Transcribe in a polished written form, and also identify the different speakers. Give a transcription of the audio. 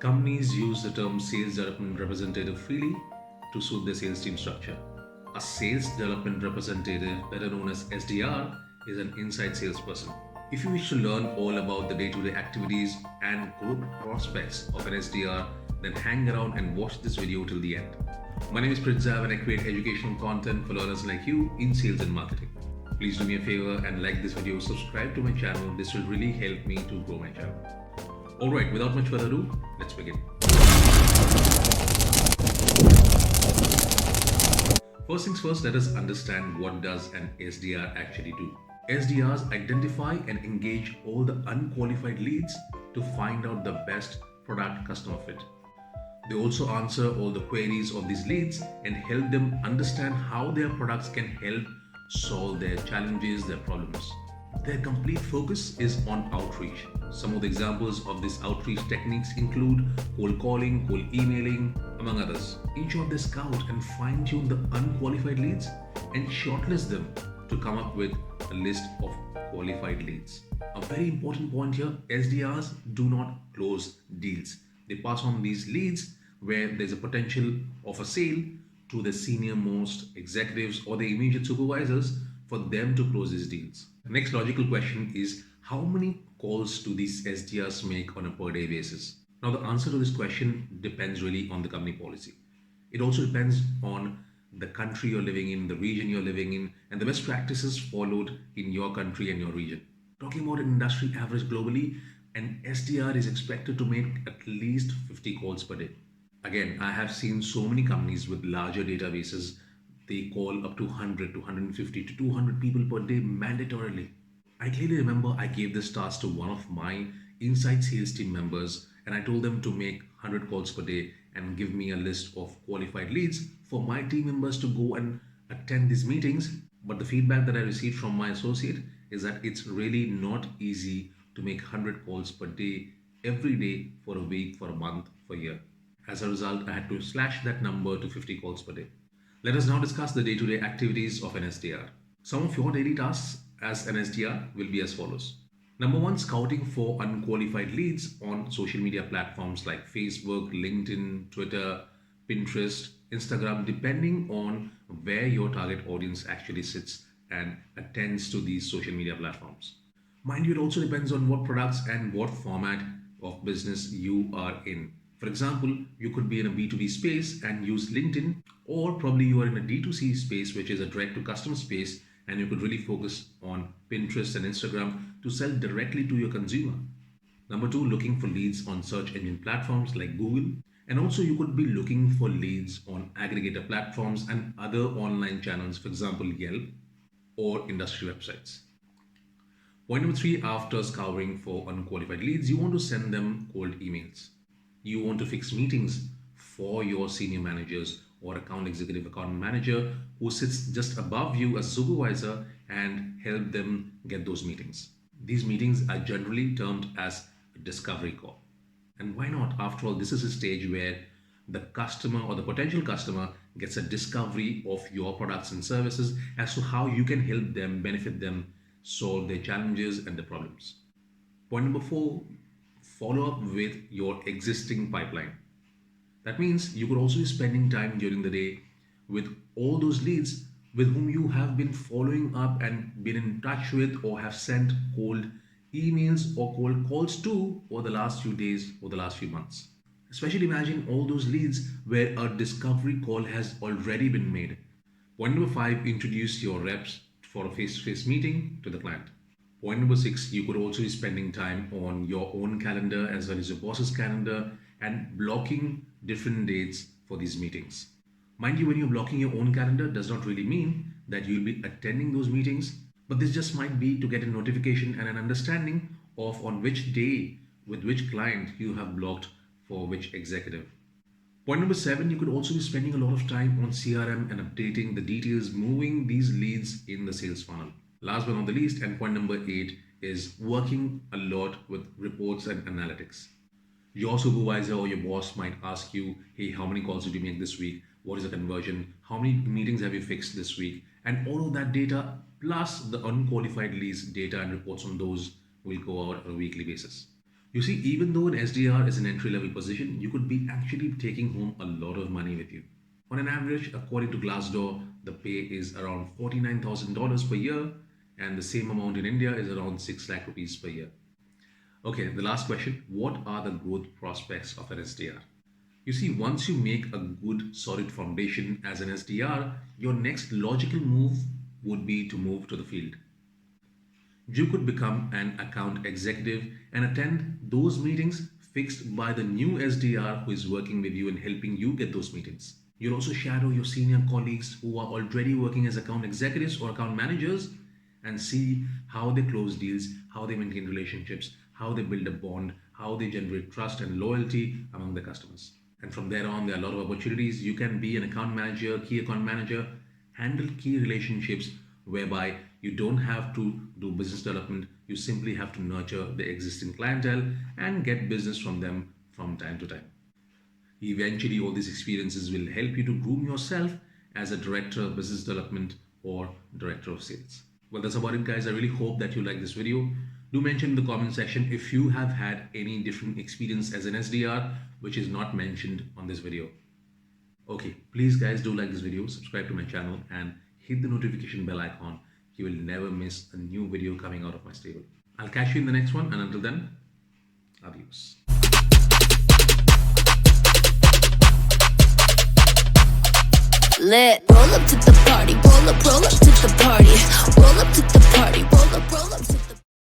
Speaker 1: Companies use the term sales development representative freely to suit their sales team structure. A sales development representative, better known as SDR, is an inside salesperson. If you wish to learn all about the day-to-day activities and growth prospects of an SDR, then hang around and watch this video till the end. My name is Prits and I create educational content for learners like you in sales and marketing. Please do me a favor and like this video, subscribe to my channel. This will really help me to grow my channel. Alright, without much further ado, let's begin. First things first, let us understand what does an SDR actually do. SDRs identify and engage all the unqualified leads to find out the best product customer fit. They also answer all the queries of these leads and help them understand how their products can help solve their challenges, their problems. Their complete focus is on outreach. Some of the examples of these outreach techniques include cold calling, cold emailing, among others. In short, they scout and fine-tune the unqualified leads and shortlist them to come up with a list of qualified leads. A very important point here, SDRs do not close deals. They pass on these leads where there's a potential of a sale to the senior most executives or the immediate supervisors for them to close these deals. The next logical question is, how many calls do these SDRs make on a per day basis? Now, the answer to this question depends really on the company policy. It also depends on the country you're living in, the region you're living in, and the best practices followed in your country and your region. Talking about an industry average globally, an SDR is expected to make at least 50 calls per day. Again, I have seen so many companies with larger databases, they call up to 100 to 150 to 200 people per day mandatorily. I clearly remember I gave this task to one of my inside sales team members and I told them to make 100 calls per day and give me a list of qualified leads for my team members to go and attend these meetings. But the feedback that I received from my associate is that it's really not easy to make 100 calls per day every day for a week, for a month, for a year. As a result, I had to slash that number to 50 calls per day. Let us now discuss the day-to-day activities of an SDR. Some of your daily tasks as an SDR will be as follows. Number one, scouting for unqualified leads on social media platforms like Facebook, LinkedIn, Twitter, Pinterest, Instagram, depending on where your target audience actually sits and attends to these social media platforms. Mind you, it also depends on what products and what format of business you are in. For example, you could be in a B2B space and use LinkedIn, or probably you are in a D2C space, which is a direct to customer space, and you could really focus on Pinterest and Instagram to sell directly to your consumer. Number two, looking for leads on search engine platforms like Google. And also you could be looking for leads on aggregator platforms and other online channels, for example, Yelp or industry websites. Point number three, after scouring for unqualified leads, you want to send them cold emails. You want to fix meetings for your senior managers or account executive, account manager who sits just above you as supervisor and help them get those meetings. These meetings are generally termed as a discovery call. And why not? After all, this is a stage where the customer or the potential customer gets a discovery of your products and services as to how you can help them, benefit them, solve their challenges and their problems. Point number four, follow up with your existing pipeline. That means you could also be spending time during the day with all those leads with whom you have been following up and been in touch with or have sent cold emails or cold calls to over the last few days or the last few months. Especially imagine all those leads where a discovery call has already been made. Point number five, introduce your reps for a face-to-face meeting to the client. Point number six, you could also be spending time on your own calendar as well as your boss's calendar and blocking different dates for these meetings. Mind you, when you're blocking your own calendar does not really mean that you'll be attending those meetings, but this just might be to get a notification and an understanding of on which day with which client you have blocked for which executive. Point number seven, you could also be spending a lot of time on CRM and updating the details, moving these leads in the sales funnel. Last but not the least, and point number eight is working a lot with reports and analytics. Your supervisor or your boss might ask you, hey, how many calls did you make this week? What is the conversion? How many meetings have you fixed this week? And all of that data plus the unqualified leads data and reports on those will go out on a weekly basis. You see, even though an SDR is an entry level position, you could be actually taking home a lot of money with you. On an average, according to Glassdoor, the pay is around $49,000 per year, and the same amount in India is around 6 lakh rupees per year. Okay, the last question. What are the growth prospects of an SDR? You see, once you make a good, solid foundation as an SDR, your next logical move would be to move to the field. You could become an account executive and attend those meetings fixed by the new SDR who is working with you and helping you get those meetings. You'll also shadow your senior colleagues who are already working as account executives or account managers and see how they close deals, how they maintain relationships, how they build a bond, how they generate trust and loyalty among the customers. And from there on, there are a lot of opportunities. You can be an account manager, key account manager, handle key relationships whereby you don't have to do business development. You simply have to nurture the existing clientele and get business from them from time to time. Eventually, all these experiences will help you to groom yourself as a director of business development or director of sales. Well, that's about it, guys. I really hope that you like this video. Do mention in the comment section if you have had any different experience as an SDR which is not mentioned on this video. Okay, please guys, do like this video, subscribe to my channel and hit the notification bell icon. You will never miss a new video coming out of my stable. I'll catch you in the next one, and until then, adios.
Speaker 2: Lit. Roll up to the party, roll up to the party, roll up to the party, roll up to